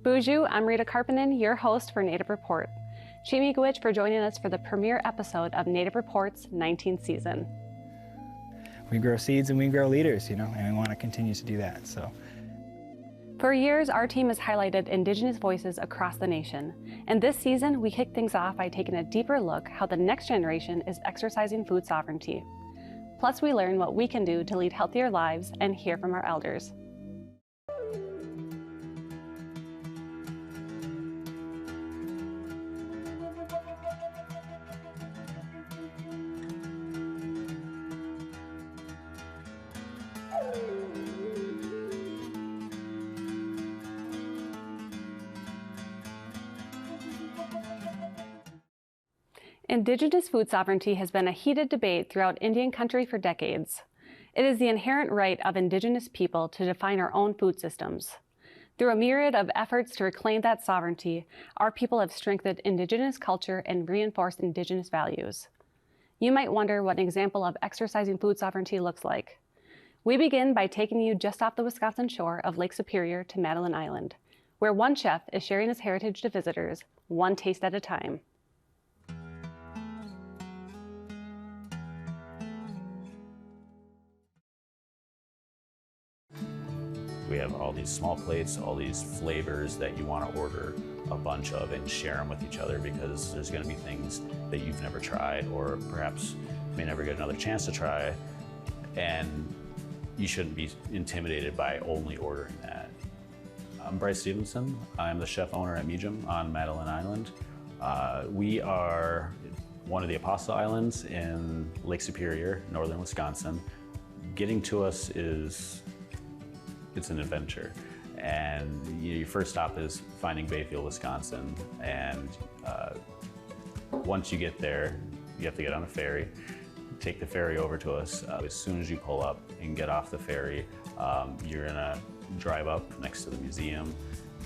Bonjour, I'm Rita Karppinen, your host for Native Report. Chimi Gwich for joining us for the premiere episode of Native Report's 19th season. We grow seeds and we grow leaders, and we want to continue to do that. So, for years, our team has highlighted Indigenous voices across the nation. And this season, we kick things off by taking a deeper look how the next generation is exercising food sovereignty. Plus, we learn what we can do to lead healthier lives and hear from our elders. Indigenous food sovereignty has been a heated debate throughout Indian country for decades. It is the inherent right of Indigenous people to define our own food systems. Through a myriad of efforts to reclaim that sovereignty, our people have strengthened Indigenous culture and reinforced Indigenous values. You might wonder what an example of exercising food sovereignty looks like. We begin by taking you just off the Wisconsin shore of Lake Superior to Madeline Island, where one chef is sharing his heritage to visitors, one taste at a time. We have all these small plates, all these flavors that you want to order a bunch of and share them with each other, because there's going to be things that you've never tried or perhaps may never get another chance to try, and you shouldn't be intimidated by only ordering that. I'm Bryce Stevenson. I'm the chef owner at Meejum on Madeline Island. We are one of the Apostle Islands in Lake Superior, northern Wisconsin. Getting to us it's an adventure, and your first stop is finding Bayfield, Wisconsin, and once you get there, you have to get on a ferry, take the ferry over to us. As soon as you pull up and get off the ferry, you're gonna drive up next to the museum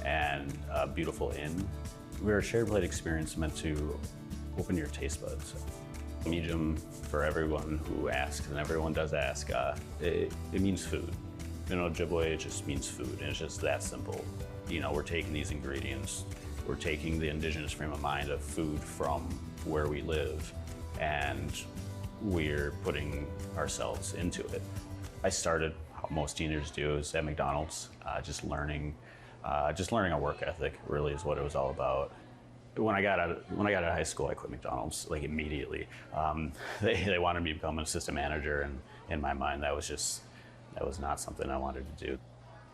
and a beautiful inn. We're a shared plate experience meant to open your taste buds. Meejum, for everyone who asks, and everyone does ask, it means food. Ojibwe just means food, and it's just that simple. We're taking these ingredients, we're taking the Indigenous frame of mind of food from where we live, and we're putting ourselves into it. I started, how most teenagers do, is at McDonald's, just learning a work ethic really is what it was all about. When I got out of high school, I quit McDonald's like immediately. They wanted me to become an assistant manager, and in my mind, that was not something I wanted to do.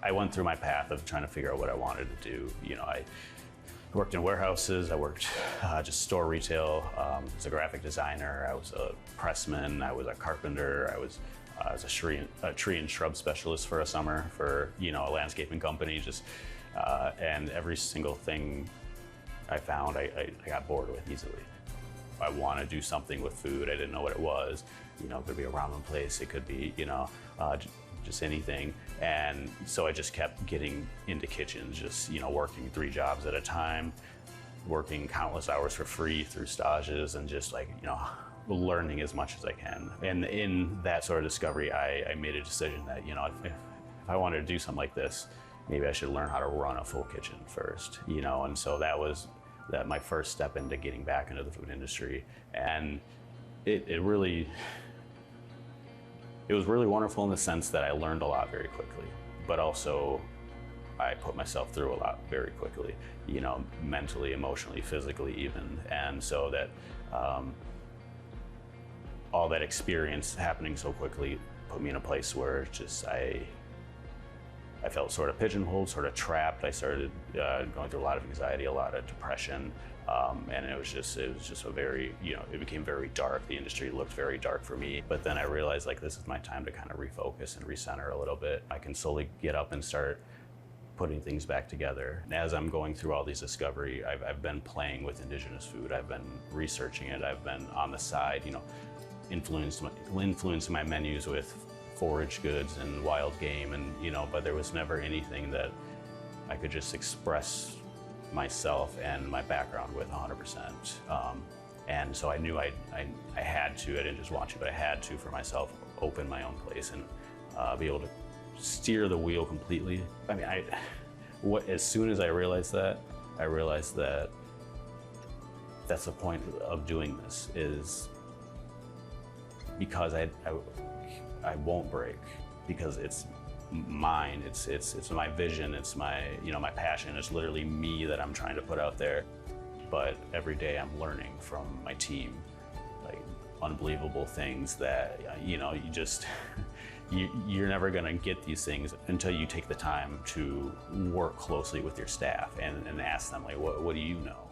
I went through my path of trying to figure out what I wanted to do. I worked in warehouses, I worked just store retail, as a graphic designer, I was a pressman, I was a carpenter, I was a tree and shrub specialist for a summer for a landscaping company. And every single thing I found, I got bored with easily. I want to do something with food. I didn't know what it was. It could be a ramen place, it could be just anything. And so I just kept getting into kitchens, just working 3 jobs at a time, working countless hours for free through stages, and just learning as much as I can. And in that sort of discovery, I made a decision that if I wanted to do something like this, maybe I should learn how to run a full kitchen first. And so that was my first step into getting back into the food industry. And it was really wonderful in the sense that I learned a lot very quickly, but also I put myself through a lot very quickly, mentally, emotionally, physically even. And so that all that experience happening so quickly put me in a place where I felt sort of pigeonholed, sort of trapped. I started going through a lot of anxiety, a lot of depression, and it was just a very, it became very dark. The industry looked very dark for me. But then I realized this is my time to kind of refocus and recenter a little bit. I can slowly get up and start putting things back together. And as I'm going through all these discovery, I've been playing with Indigenous food. I've been researching it. I've been on the side, influencing my menus with forage goods and wild game, and but there was never anything that I could just express myself and my background with 100%. And so I knew I had to, I didn't just want to, but I had to, for myself, open my own place and be able to steer the wheel completely. I mean, As soon as I realized that that's the point of doing this, is because I won't break, because it's mine, it's my vision, it's my, my passion, it's literally me that I'm trying to put out there. But every day I'm learning from my team, like unbelievable things that, you're never gonna get these things until you take the time to work closely with your staff and ask them, like, what do you know?